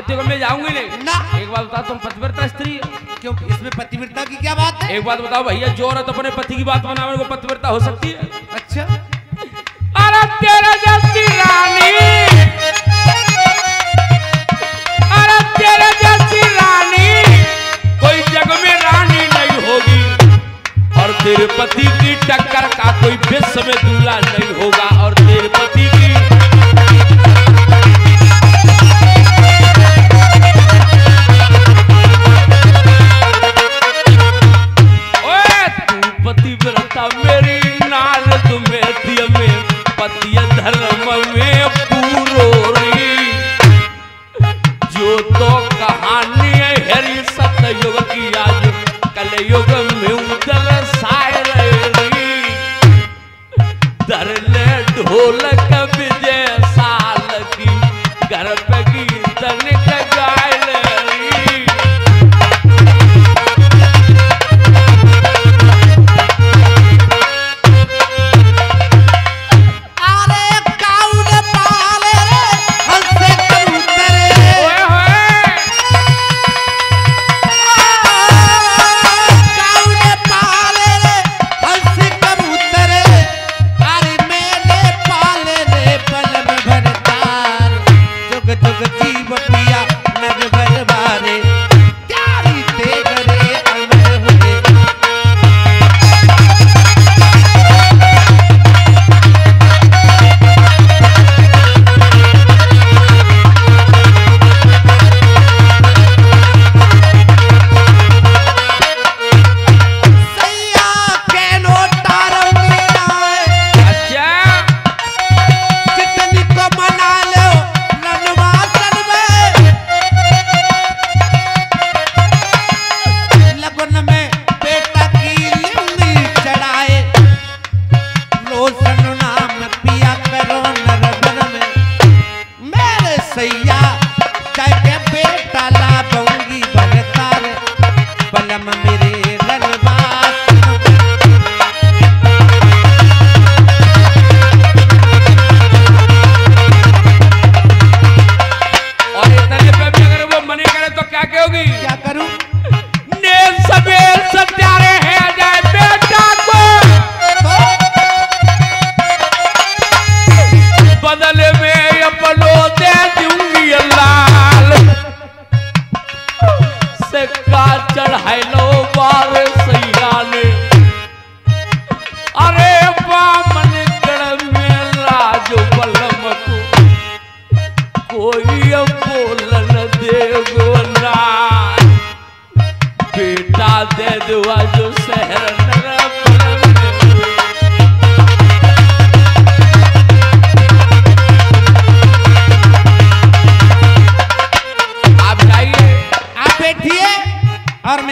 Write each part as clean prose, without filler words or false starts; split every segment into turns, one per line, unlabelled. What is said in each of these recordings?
दावतियों में जाऊंगी नहीं
ना।
एक बात बताओ, तुम पतिव्रता स्त्री हो?
क्यों, इसमें पतिव्रता की क्या बात है?
एक बात बताओ भैया, जो औरत अपने पति की बात बनावे को पतिव्रता हो सकती है?
अच्छा,
अरे तेरा जैसी रानी, अरे तेरा जैसी रानी कोई जग में रानी नहीं होगी, और तेरे पति की टक्कर का कोई विश्व में दूल्हा नहीं होगा। और तेरे पति की पतिव्रता मेरी नारद में दिया में पतिय धर्म में पूरोरी, जो तो कहानी है हरि सतयुग की आज कलयुग में उदल साय रही, धरले ढोलक विजय साल की घर पे कीर्तन गाय रही।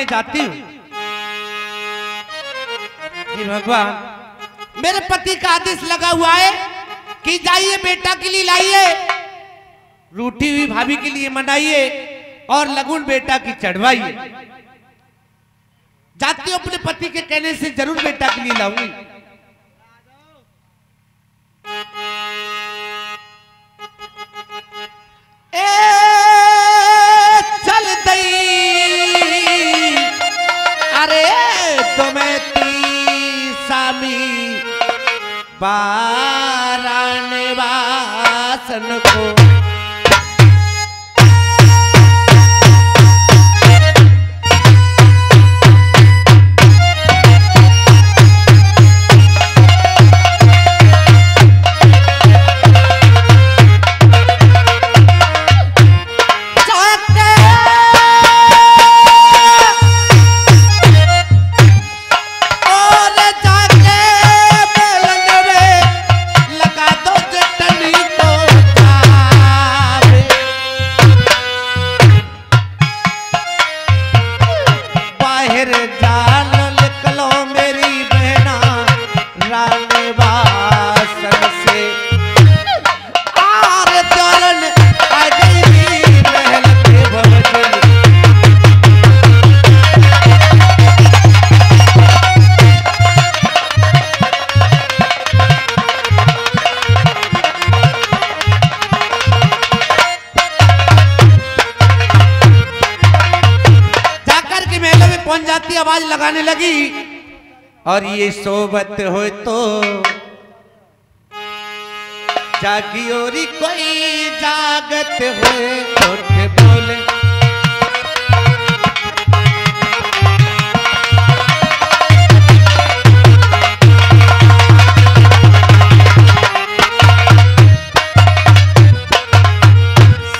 जाती हूँ कि भगवान मेरे पति का आदेश लगा हुआ है कि जाइए बेटा के लिए लाइए, रूठी हुई भाभी के लिए मनाइए और लगुन बेटा की चढ़वाइए। जाती हूँ, अपने पति के कहने से जरूर बेटा के लिए लाऊंगी। चल दई अरे तुम्हें सामी बाराने वासन को लगा दो चटनी को गाने लगी और ये सोबत हो तो जागी और कोई जागत हुए उठ बोले।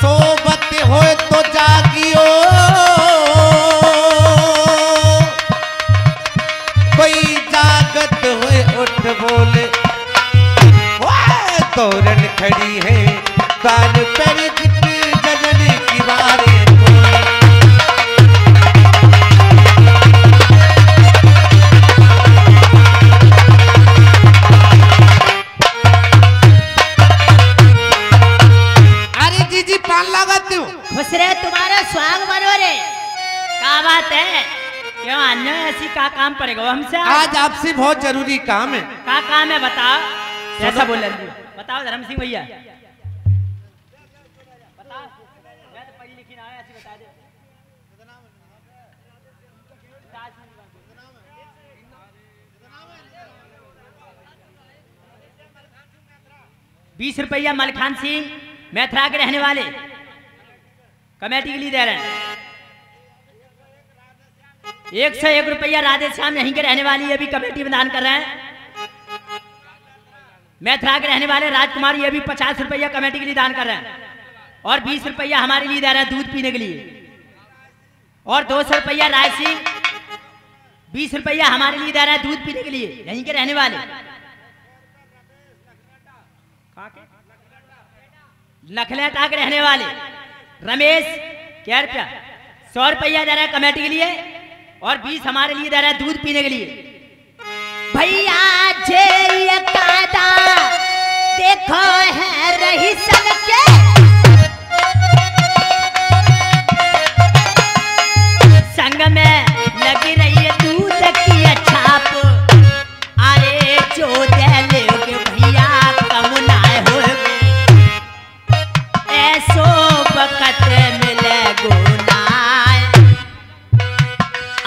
सोबत हो तो जागियो कोई जागत हुए उठ बोले। तोरण खड़ी है कान पर जननी की बारे अरे जीजी पान लगाती हूँ।
खुश रहे, तुम्हारा स्वागत बनो रे। क्या बात है, क्यों अन्य ऐसी का काम पड़ेगा हमसे?
आज आपसे बहुत जरूरी काम है।
क्या काम है बताओ? ऐसा बोल रही बताओ धर्म सिंह भैया, बताओ। मैं तो पढ़ी लिखी ना है, ऐसी बता दे। 20 रुपया मलखान सिंह मैथरा के रहने वाले कमेटी के लिए दे रहे हैं। 101 रुपया राधे श्याम यहीं के रहने वाली ये भी कमेटी में दान कर रहे हैं। मैथरा के रहने वाले राजकुमार ये भी 50 रुपया कमेटी के लिए दान कर रहे हैं। और 20 रुपया हमारे लिए दे रहे हैं दूध पीने के लिए। और 200 रुपया राय सिंह 20 रुपया हमारे लिए दे रहा है दूध पीने के लिए, यहीं के रहने वाले। नखलेटा के रहने वाले रमेश क्या रुपया 100 रुपया दे रहा है कमेटी के लिए। और 20 हमारे लिए दे रहा है दूध पीने के लिए। भैया ये कादा देखो है रही सन के संग में लगी रही है दूध की छाप। अरे जो दे लोगे भैया कम ना होगे, ऐसो बकत मिले गुनाह।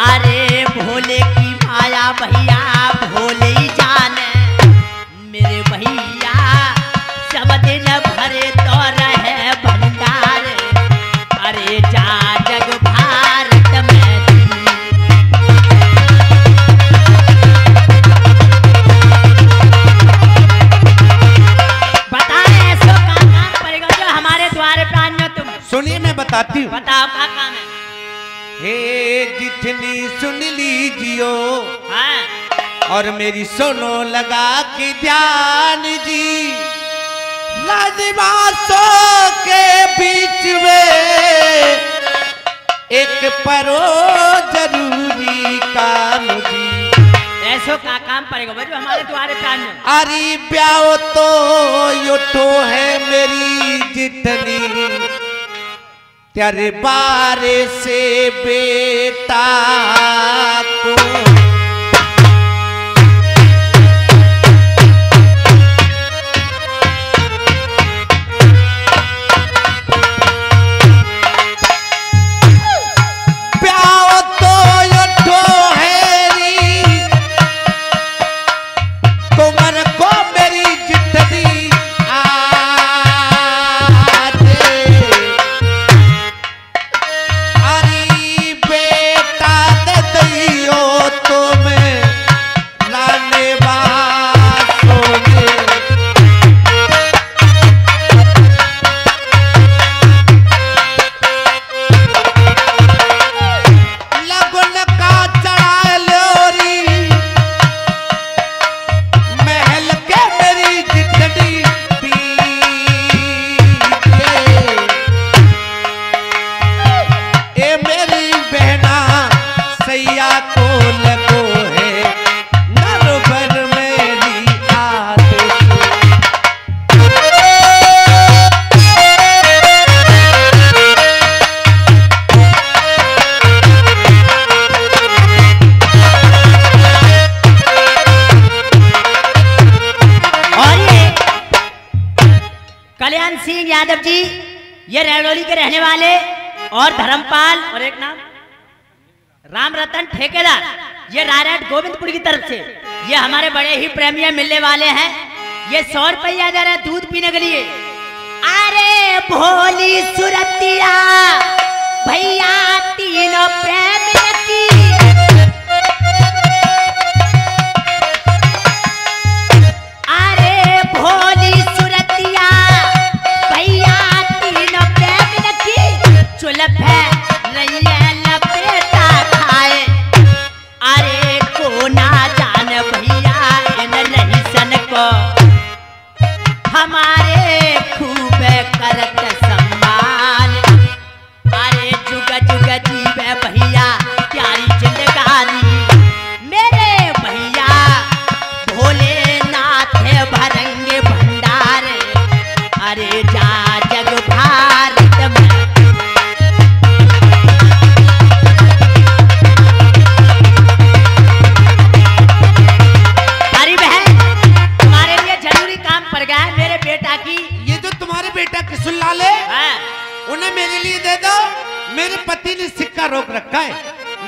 अरे भोले की माया भैया भोले ही जाने, मेरे भैया सब दिन भरे तो रहे भंडार। अरे जा जग भारत में बताए ऐसो काम पड़ेगा जो हमारे द्वारे पे आने। तुम
सुनिए मैं बताती हूँ।
बताओ क्या काम है?
हे जितनी सुन लीजियो
हाँ
और मेरी सुनो लगा के ध्यान जी। राजवासों के बीच में एक परो जरूरी काम जी।
ऐसो का काम पड़ेगा जो हमारे द्वारे पे आने।
अरे ब्याह तो यो तो है मेरी जितनी तेरे बारे से बेटा को। ब्याह तो यो तो है री तुमर को मेरी जितनी
यादव जी ये रेडोली के रहने वाले और धर्मपाल और एक नाम राम रतन ठेकेदार ये रायरट गोविंदपुर की तरफ से ये हमारे बड़े ही प्रेमी मिलने वाले हैं। ये 100 रुपया दे रहे हैं दूध पीने के लिए। अरे भोली सुरतिया भैया तीनों प्रेमी की, अरे भोली सुरतिया भैया तीनों प्रेमी की, चुलप है रही है लपेटा खाए। अरे को ना जान भैया इन नहीं सन को हमारे खूब करत सम्मान। अरे जुग जुग जीवे भैया प्यारी जिंदगानी, मेरे भैया भोलेनाथ भरंगे भंडार। अरे जा जग भारत में
बेटा की सुन ला ले, उन्हें मेरे लिए दे दो। मेरे पति ने सिक्का रोक रखा है।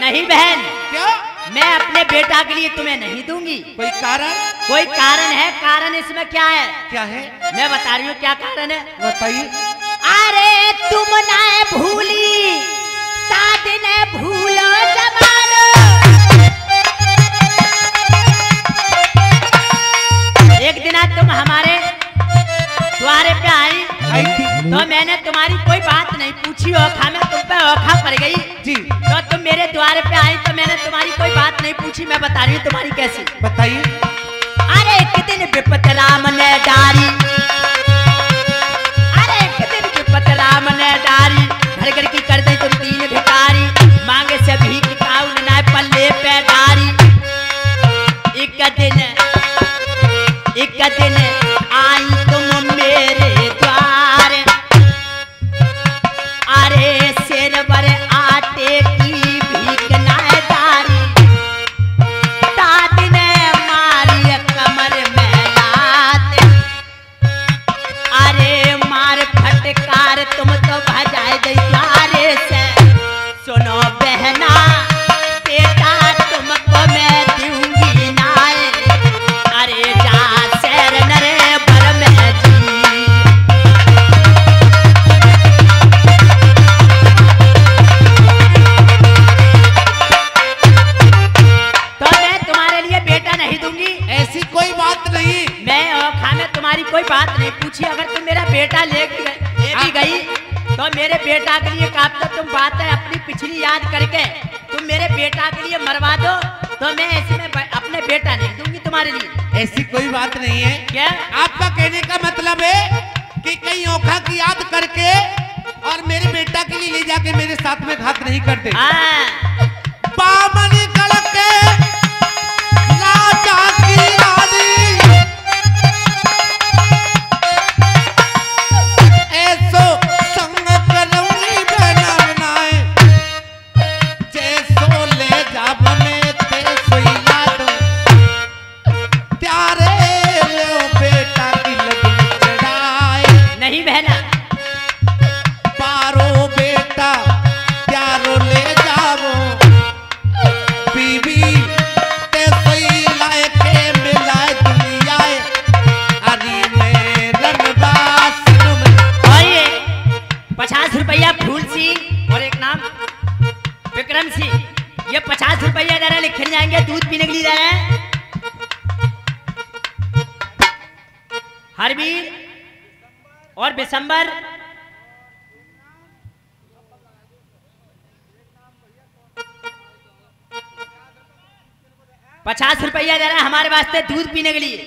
नहीं बहन,
क्यों?
मैं अपने बेटा के लिए तुम्हें नहीं दूंगी।
कोई कारण?
कोई कारण है। कारण इसमें क्या है?
क्या है?
मैं बता रही हूँ क्या कारण है,
बताइए।
अरे तुम ना भूली साथ न भूलो जमानो। एक दिन आज तुम हमारे द्वारे पे आई तो मैंने तुम्हारी कोई बात नहीं पूछी, औखा में तुम पे औखा पड़ गई
जी।
तो तुम मेरे द्वारे पे आई तो मैंने तुम्हारी कोई बात नहीं पूछी। मैं बता रही हूँ तुम्हारी कैसी।
बताइए।
अरे एक दिन विपत राम ने डारी, अरे एक दिन विपत राम ने डारी, घर घर की कर दी तुम तीन भिखारी, मांगे से भीख काउन ना पल्ले पे डारी। एक दिन आई तुम मेरे द्वार, अरे शेर बर आटे की भीख नाय डारी, दादी ने मारी कमर में लात, अरे मार फटकार तुम तो भजाए द्वारे से। सुनो बहना बेटा तुमको मैं दूंगी नाय, अरे जा शेर नरे बर में जी। तो मैं तुम्हारे लिए बेटा नहीं दूंगी।
ऐसी कोई बात नहीं।
मैं औखा में तुम्हारी कोई बात नहीं पूछी। अगर तुम मेरा बेटा ले भी गई तो मेरे बेटा के लिए काफी तुम बात है अपनी पिछली याद करके तुम मेरे बेटा के लिए मरवा दो, तो मैं इसमें अपने बेटा नहीं दूंगी तुम्हारे लिए।
ऐसी कोई बात नहीं है।
क्या
आपका कहने का मतलब है कि कहीं औखा की याद करके और मेरे बेटा के लिए ले जाके मेरे साथ में घात नहीं करते। बामन गलके राजा की रानी, ऐसो संग करौनी बना बनाए, जैसो ले जा बने तैसो हिला दो, प्यारे लो बेटा की लगन चढ़ाए।
नहीं बहना,
पारो बेटा प्यारो ले जाओ, बीबी ते सही लायके मिलाए दुनियाए, अरे मेरन बास
और ये 50 रुपया फूल सिंह और एक नाम विक्रम सिंह, ये 50 रुपया दे रहे लिखे जाएंगे दूध पीने के लिए दे रहे हैं। हरवीर और दिसंबर ₹50 दे रहा है हमारे वास्ते दूध पीने के लिए।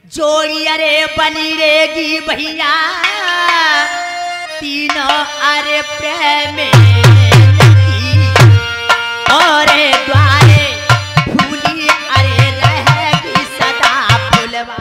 जोड़ी अरे बनी रहेगी भैया तीनों अरे प्रेम और द्वारे फूली अरे रहेगी सदा फुलवा।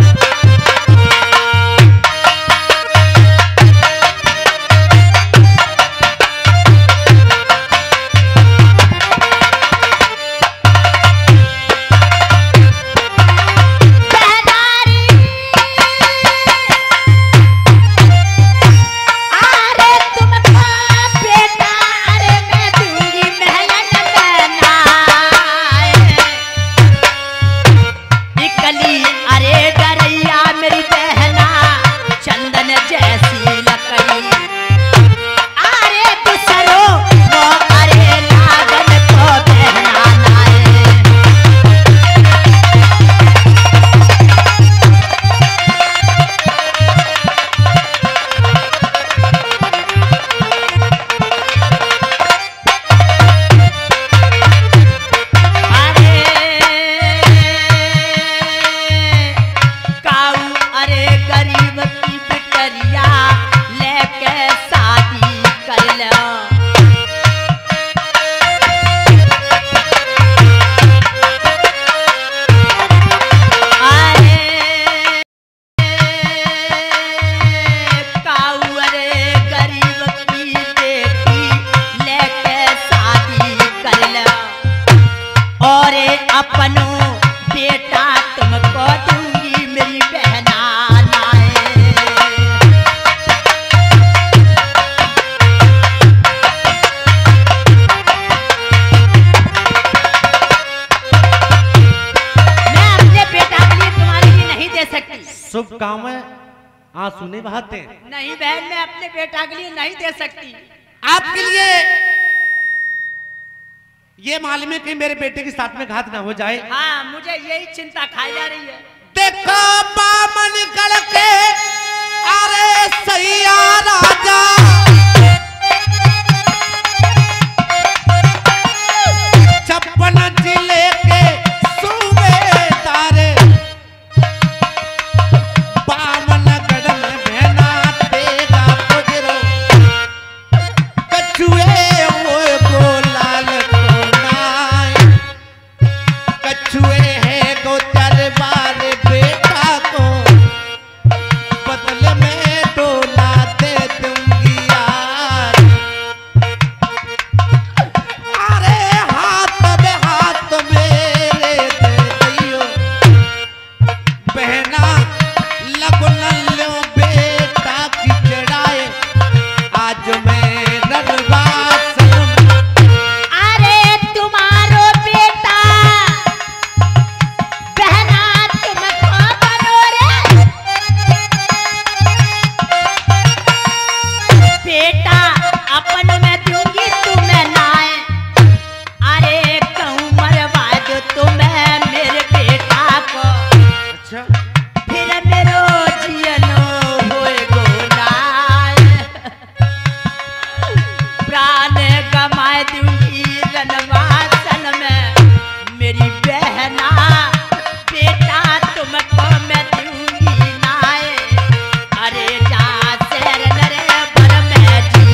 गरीब की बिटरिया लेके शादी कर लो। अपनो बेटा तुमको दूंगी मेरी बहना नाए। मैं अपने बेटा के लिए तुम्हारे लिए नहीं दे सकती।
शुभ काम है, आंसू नहीं बहाते।
नहीं बहन, मैं अपने बेटा के लिए नहीं दे सकती।
आपके लिए ये मालूम है कि मेरे बेटे के साथ में घात ना हो जाए।
हाँ, मुझे यही चिंता खाई जा रही है।
देखो बामन करके अरे सैया राजा छप्पन जिले के सूबेदार बामनगढ़ में बहना देगा पुजरो कछुए वो गोलाल कछुए है गो तरबार बेटा को बदले में डोला दे दूंगी यार। अरे हाथ मेरे दे दियो बहना लगन लो बेटा की चढ़ाए आज मैं रनवास।
अरे तुम्हारो बेटा बहना तुमको बनो रे। बेटा अपन में दूंगी तुम्हें नाए। अरे कहूँ मरवा दो तुम्हें मेरे बेटा को।
अच्छा
फिर मेरो जियनो होए गोनाए। प्राण गमाए दूंगी रनवासन में मेरी बहना। बेटा तुमको मैं दूंगी नाए। अरे जा शेर नरे बर में जी।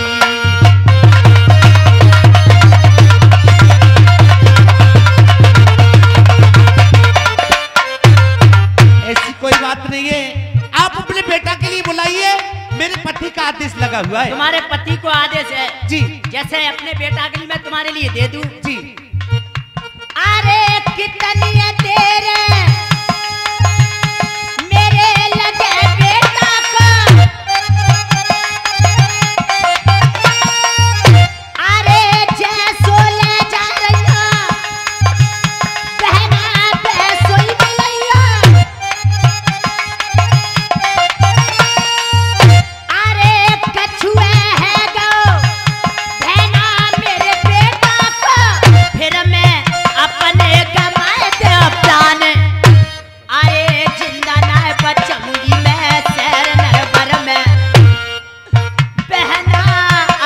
ऐसी कोई बात नहीं है, आप अपने बेटा के लिए बुलाइए। मेरे पति का आदेश लगा हुआ है।
तुम्हारे पति को आदेश है
जी
जैसे अपने बेटा के लिए मैं तुम्हारे लिए दे दूं।
जी
अरे कितनी है तेरे मेरे लगे बेटा को। अरे जैसो ले जा रही बहना पैसो ही मिलैया। अरे कछुए है गो बहना मेरे बेटा को। फिर मैं अपने गमाए दे प्राण। अरे जिंदा ना बचूंगी मैं शहर नरबर में। बहना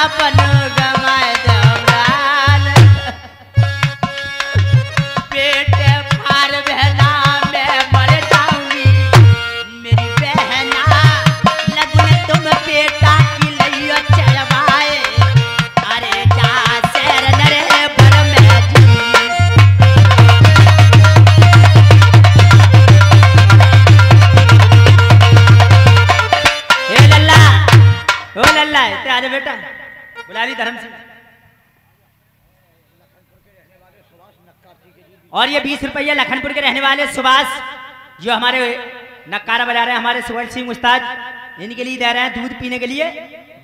अपन गमाए दे प्राण। पेट फाड़ बहना मैं मर जाऊंगी मेरी बहना। लगन तुम बेटा की लइयो चढ़वाए। अरे जा शहर नरबर में जी। ए लल्ला, ओ लल्ला, इधर आ जा बेटा। बुला ली धर्म से। और ये 20 रुपया लखनपुर के रहने वाले सुभाष जो हमारे नक्कारा बजा रहे हैं, हमारे सुवर्ण सिंह उस्ताद, इनके लिए दे रहे हैं दूध पीने के लिए।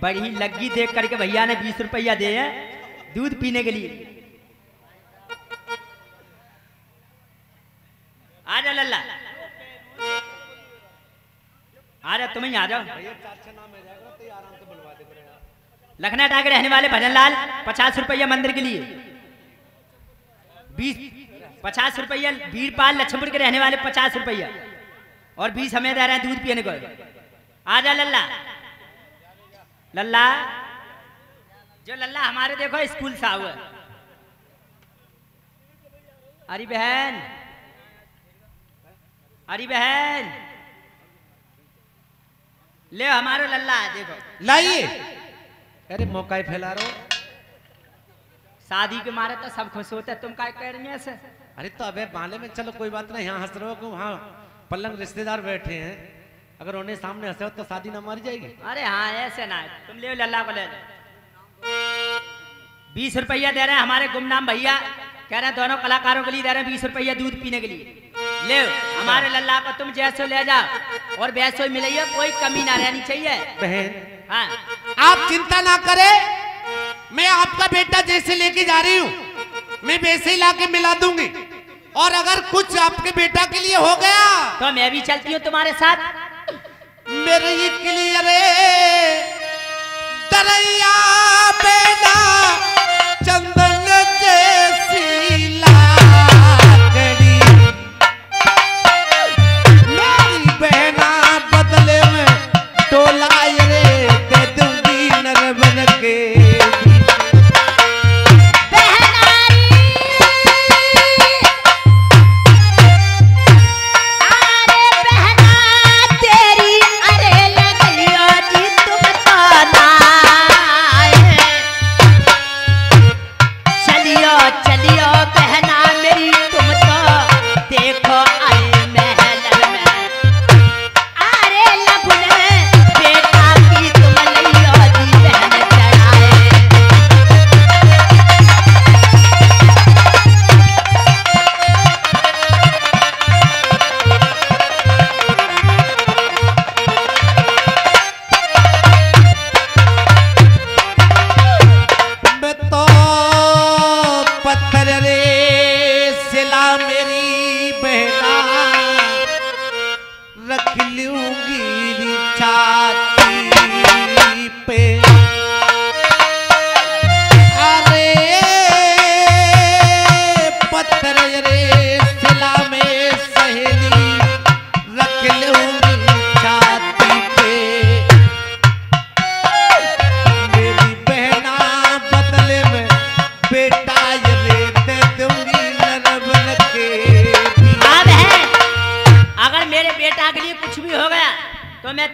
बड़ी लग्गी देख करके भैया ने 20 रुपया दिए हैं दूध पीने के लिए। आ जा लल्ला, आ जा, तुम ही आ जाओ। लखनऊ के रहने वाले भजनलाल 50 रुपया मंदिर के लिए। 50 रुपया वीरपाल लक्ष्मपुर के रहने वाले 50 रुपया और 20 हमें दे रहे हैं दूध पीने को। आ जा लल्ला। लल्ला जो लल्ला हमारे देखो स्कूल से हुआ। अरे बहन, अरे बहन, ले हमारो लल्ला है देखो।
लाइए। अरे मौका ही फैला रहे हो।
शादी के मारे तो सब खुश होते, तुम काय कह रही ऐसे?
अरे तो अबे माले में चलो कोई बात नहीं, यहाँ हंस रहे हो कि वहाँ पलंग रिश्तेदार बैठे हैं, अगर उन्हें सामने हंसे हो तो शादी ना मारी जाएगी।
अरे हाँ ऐसे ना, तुम ले लल्ला को ले लो। 20 रुपया दे रहे हैं हमारे गुमनाम भैया, कह रहे हैं दोनों कलाकारों के लिए दे रहे हैं 20 रुपया दूध पीने के लिए। ले हमारे लल्ला को तुम जैसे ले जाओ और वैसे ही मिलाइए, कोई कमी ना रहनी चाहिए।
बहन
हाँ
आप चिंता ना करें, मैं आपका बेटा जैसे लेके जा रही हूँ मैं वैसे ही लाके मिला दूंगी, और अगर कुछ आपके बेटा के लिए हो गया
तो मैं भी चलती हूँ तुम्हारे साथ।
मेरे के लिए रे दरिया बेटा चंदन जैसी लाकड़ी, मेरी बहना बदले में टोला रे दे दूंगी नर बन के।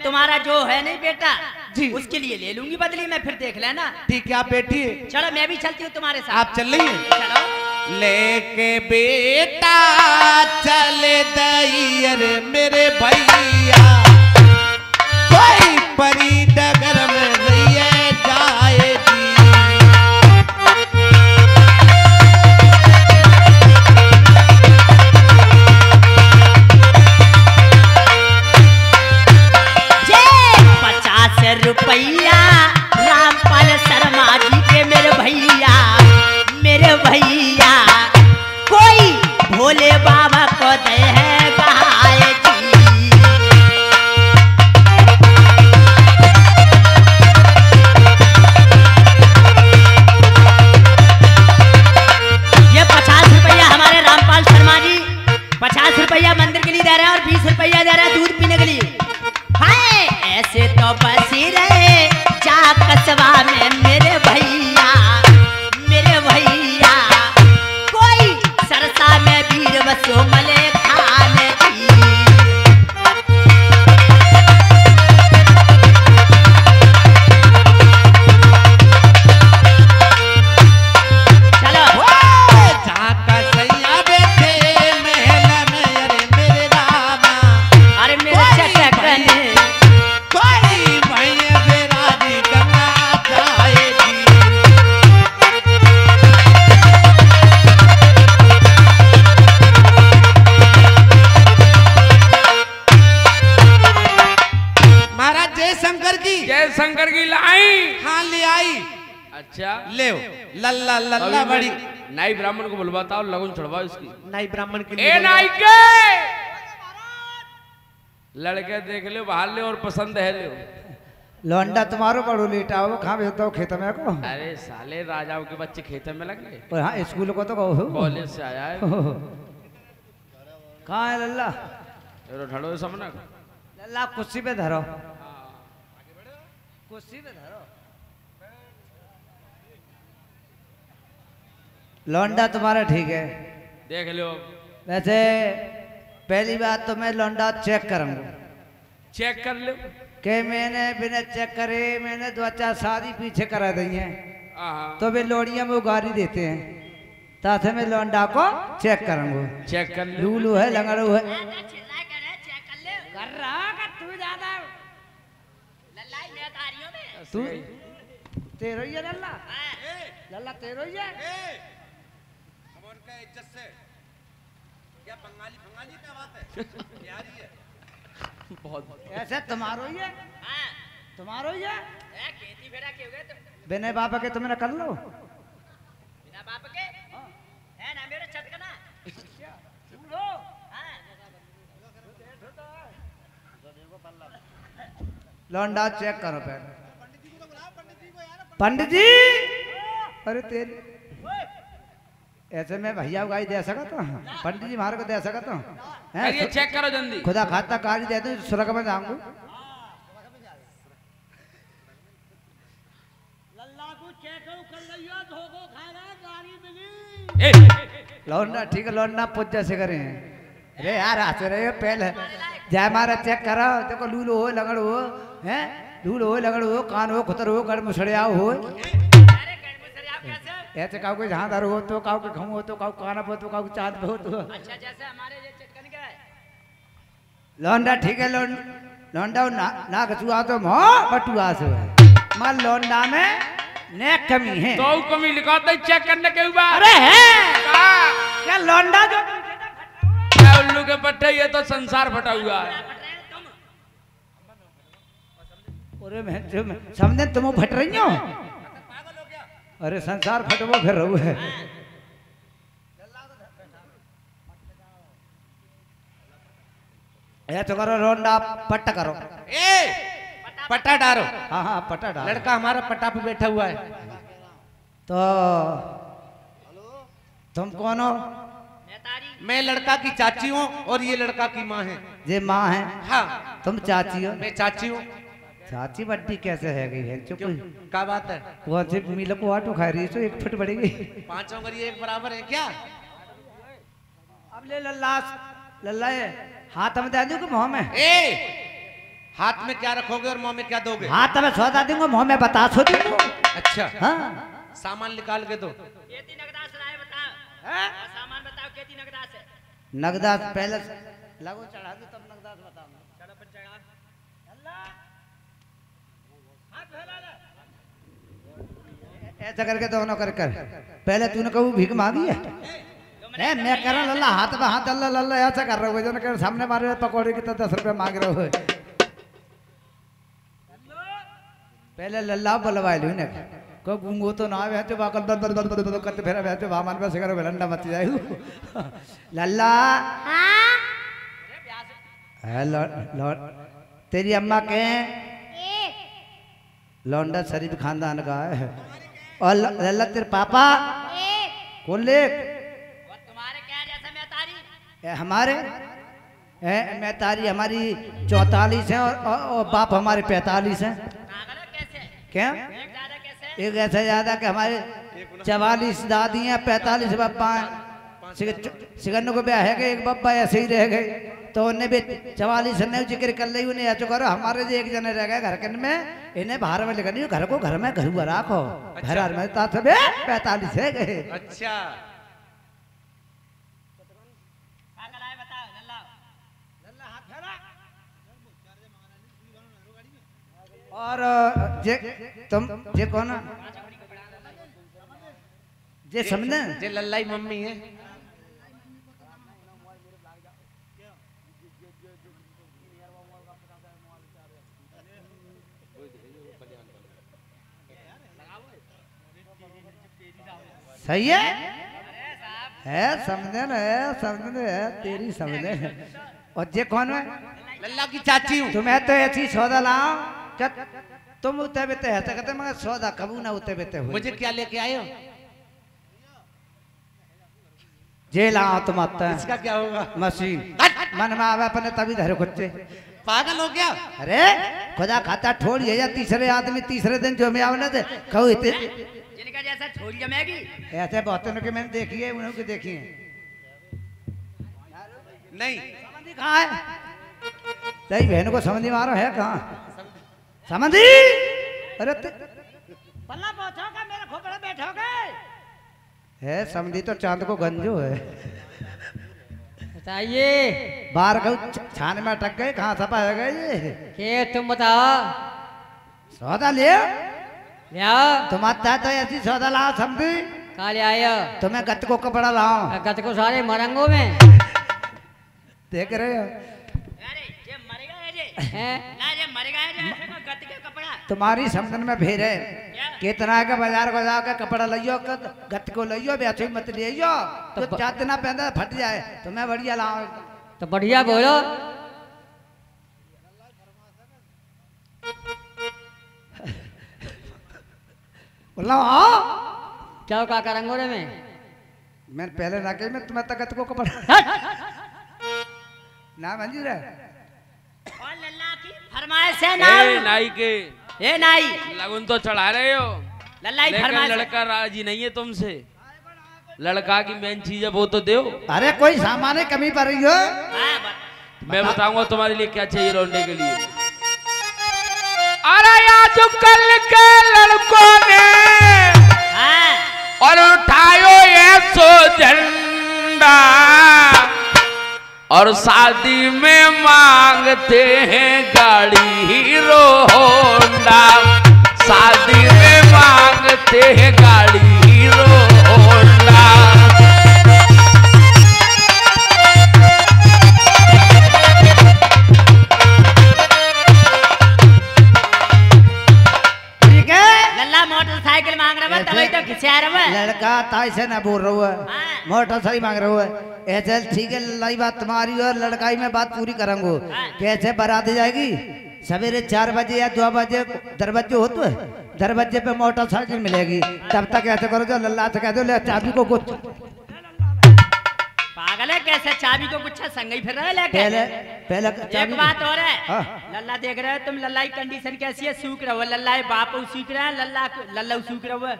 तुम्हारा जो है नहीं बेटा जी, उसके लिए ले लूंगी बदली में, फिर देख लेना।
ठीक है आप बैठिए।
चलो मैं भी चलती हूँ तुम्हारे साथ।
आप चल रही हैं?
चलो।
लेके बेटा चले दैयर मेरे भैया, कोई परी डगर में रहिए जाएगी।
रुपैया रामपाल शर्मा जी के मेरे भैया कोई भोले बाबा को दे है बहाए जी। ये 50 रुपया हमारे रामपाल शर्मा जी 50 रुपया मंदिर के लिए दे रहे हैं और 20 रुपया दे रहे हैं दूध पीने के लिए। ऐसे तो बसी रहे जा कस्बा में मेरे भैया कोई सरसा में वीर बसो मले खाने की। चलो
जहाँ का सैया बैठे महल में अरे मेरे रामा,
अरे मेरे चटकने
शंकर की लाई।
हाँ ले आई।
अच्छा
ले लल्ला लल्ला बड़ी।
नाई ब्राह्मण को बुलवाता और लगन छुड़वाओ इसकी।
नाई ब्राह्मण के
लिए नाई के लड़के देख ले बाहर ले और पसंद है ले।
लौंडा तुम्हारो बड़ो लेटा हो कहाँ भेजता हो खेत में को?
अरे साले राजाओं के बच्चे खेत में लग गए।
और हाँ स्कूल को तो कहो
कॉलेज से आया है।
कहाँ है लल्ला?
ठड़ो सामने
लल्ला कुर्सी पे धरो, कुर्सी पे धरो। लौंडा तुम्हारा ठीक है,
देख लो।
वैसे पहली बात तो मैं लौंडा चेक करूंगा,
चेक कर लो।
के मैंने बिना चेक करे मैंने 2-4 शादी पीछे करा दी है
आहा,
तो वे लोड़ियां में उगारी देते हैं ताथे में लौंडा को चेक करूंगा।
चेक कर लो।
लूलू है लंगड़ू है
कर रहा कर तू ज्यादा लल्लाई मैं तारियों में
तू तेरो ही है लल्ला लल्ला तेरो ही है।
इज्जत से क्या बंगाली बंगाली क्या बात है प्यारी है
बहुत
ऐसे तुम्हारो ही है
हां
तुम्हारो ही है
खेती फेरा के हो गए तो
बिना बाप के तुमने कर लो
बिना बाप के है ना मेरे छत का ना सुन लो हां
लौंडा चेक करो पहले पंडित जी अरे तेरी ऐसे में भैया गाई दे सका तो पंडित जी मारे को दे सका तो
ये चेक करो जल्दी।
खुदा खाता काली दे दो स्वर्ग में जाऊंगा।
लल्ला को चेक कर लियो धोखो खाएगा गाड़ी मिली
लौंडा ठीक है लौंडा पूछ जैसे करे अरे यार आते रहे पहले जय मारा चेक करो देखो लूलो हो लगड़ हो हैं लूलो हो लगड़ हो कान हो खुतर हो गड़ मुसड़िया हो ऐसे काऊ के जहाँ दर हो तो काऊ के घूम हो तो काऊ काना हो तो काऊ चांद हो तो
अच्छा जैसे हमारे ये चक्कर का है
लौंडा ठीक है लौंडा ना कछुआ तो मो बटुआ से मां लौंडा में ने कमी है
तो कमी लिखा दे चेक करने के बाद।
अरे है क्या लौंडा जो
क्या उल्लू के पट्टे ये तो संसार फटा हुआ है।
अरे मैं जो समझे तुम फट रही हो अरे संसार फटवो फिर रहू है ये तो करो लौंडा पट्टा करो
ए पट्टा डारो
हाँ हाँ पट्टा डाल
लड़का हमारा पट्टा पे बैठा हुआ है
तो तुम कौन हो
मैं तारी
मैं लड़का की चाची हूँ और ये लड़का की माँ है।
ये माँ है
हाँ
तुम चाची हो
मैं चाची हूँ।
चाची बड्डी कैसे है गई है चुप
क्यों क्या बात है
वो से मिलो को आटो खा रही है तो 1 फुट बढ़ेगी।
पांचों करिए एक बराबर है क्या।
अब ले लल्ला लल्ला हाथ में दे दूं कि मुंह में
ए हाथ में क्या रखोगे और मुंह में क्या दोगे।
हाथ में सौदा दूंगा मुंह में बतासो दूंगा।
अच्छा
हाँ
सामान निकाल के दो।
खेती नगदास राय बताओ सामान बताओ खेती नगदास है
नगदास पहले लगो चढ़ा दो तब नगदास बताओ।
चलो पर चढ़ा अल्लाह हाथ फैला ले
ऐसा करके दोनों कर कर पहले तूने कभी भीख मांगी है मैं कह रहा लल्ला हाथ में हाथ अल्लाह लल्ला ऐसा कर रहा हूँ जो सामने मारे पकौड़े की तो 10 रुपए मांग रहे हो। पहले लल्ला बुलवा लू ने को गुंगो तो ना वैसे बाकल दर करते फिर वैसे वामन पे सिगर बेलंडा मत जाए लल्ला है तेरी अम्मा के लौंडा शरीफ खानदान का है और लल्ला तेरे पापा कौन ले
और तुम्हारे क्या जैसा मैं तारी
हमारे मैं तारी हमारी 44 है और बाप हमारे 45 हैं।
पागल है कैसे
क्या
एक ज्यादा कैसे
एक ऐसा ज्यादा कि हमारे 44 दादी हैं 45 बब्बा हैं सिगन्नों को ब्याह है कि एक बब्बा ऐसे ही रह गए तो उन्हें भी 44 ने जिक्र कर ली उन्हें ऐसा करो हमारे जो एक जने रह गए घर के में इन्हें बाहर में लेकर घर को घर में घर राखो घर में 45 रह गए।
अच्छा
पागल आए बताओ लल्ला
लल्ला हाथ फेरा और जे तुम जे कौन जे समझे
जे लल्लाई मम्मी है।
सही है समझे न है तेरी समझे और जे कौन है
लल्ला की चाची हूँ।
तुम्हें तो ऐसी सौदा लाओ तुम उते बेते है कहते मगर सौदा कबू ना उते बेते हुए
मुझे क्या लेके आए हो।
जे लाओ तुम आता
इसका क्या होगा।
मशीन मन में आवे अपने तभी धरे खुच्चे
पागल हो गया।
अरे खुदा खाता ठोड़ है या तीसरे आदमी तीसरे दिन जो मैं आवने दे कहू इतने
जिनका जैसा छोरी जमेगी
ऐसे बहुतों की मैंने देखी है उन्होंने देखी है
नहीं
कहाँ है तेरी बहन को समझी मारो है कहाँ समझी अरे
पल्ला पहुंचोगे मेरे खोपड़े बैठोगे
है समझी तो चांद को गंजो है
बताइए
बाहर छाने में अटक गए कहाँ छपा है गए
के तुम बताओ
सौदा ले
ले आओ
तुम आता तो ऐसी सौदा लाओ समझी
कहाँ ले आए हो
तुम्हें गत को कपड़ा लाओ
गत को सारे मरंगों में
देख रहे हो
अरे ये मरेगा है ना ये मरेगा है गत के कपड़ा
तुम्हारी समझन में भेर है कितना का बाजार को जाकर कपड़ा लियो गत को लियो बेचो मत लियो तो चार दिन पहनता फट जाए तो मैं बढ़िया लाऊं
तो बढ़िया बोलो
बोला हाँ
क्या का करंगोरे में
मैं पहले ना कही मैं तुम्हें तक को कपड़ा ना मंजूर है
और लल्ला की फरमाइश है ना
नाई के
ए नाई
लगन तो चढ़ा रहे हो
लल्ला की
लेकिन
फरमाइश
लड़का राजी नहीं है तुमसे लड़का की मेन चीज है वो तो दो
अरे कोई सामान कमी पड़ रही हो
मैं बताऊंगा तुम्हारे लिए क्या चाहिए लौंडे के लिए अरे आज कल के लड़कों ने और उठायो ये सो झंडा और शादी में मांगते हैं गाड़ी हीरो होंडा शादी में मांगते हैं गाड़ी हीरो होंडा
ठीक है
लल्ला मोटरसाइकिल मांग रहा है तभी तो खिंचा रहा है
लड़का ताई से ना बोल रहा है मोटरसाइकिल मांग रहा है ऐसे ठीक है लल्लाई बात तुम्हारी और लड़काई में बात पूरी करूंगा कैसे बारात जाएगी सवेरे 4 बजे या 2 बजे दरवाजे हो तो दरवाजे पे मोटरसाइकिल मिलेगी तब तक ऐसे करो जो लल्ला से कह दो ले चाबी को कुछ
पागल है कैसे चाबी को कुछ संग ही फिर रहा है लेके
पहले पहले
एक
चाबी
बात और है
हाँ।
लल्ला देख रहे हो तुम लल्ला की कंडीशन कैसी है सूख रहा है लल्ला बाप सूख रहा है लल्ला सूख रहा है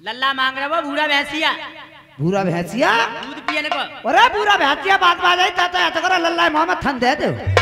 लल्ला मांग रहा है भूरा भैंसिया
भूरा भैंसिया
दूध पियने को
अरे भूरा भैंसिया बात बात आई तो ऐसा करो लल्ला मोहम्मद थन दे दो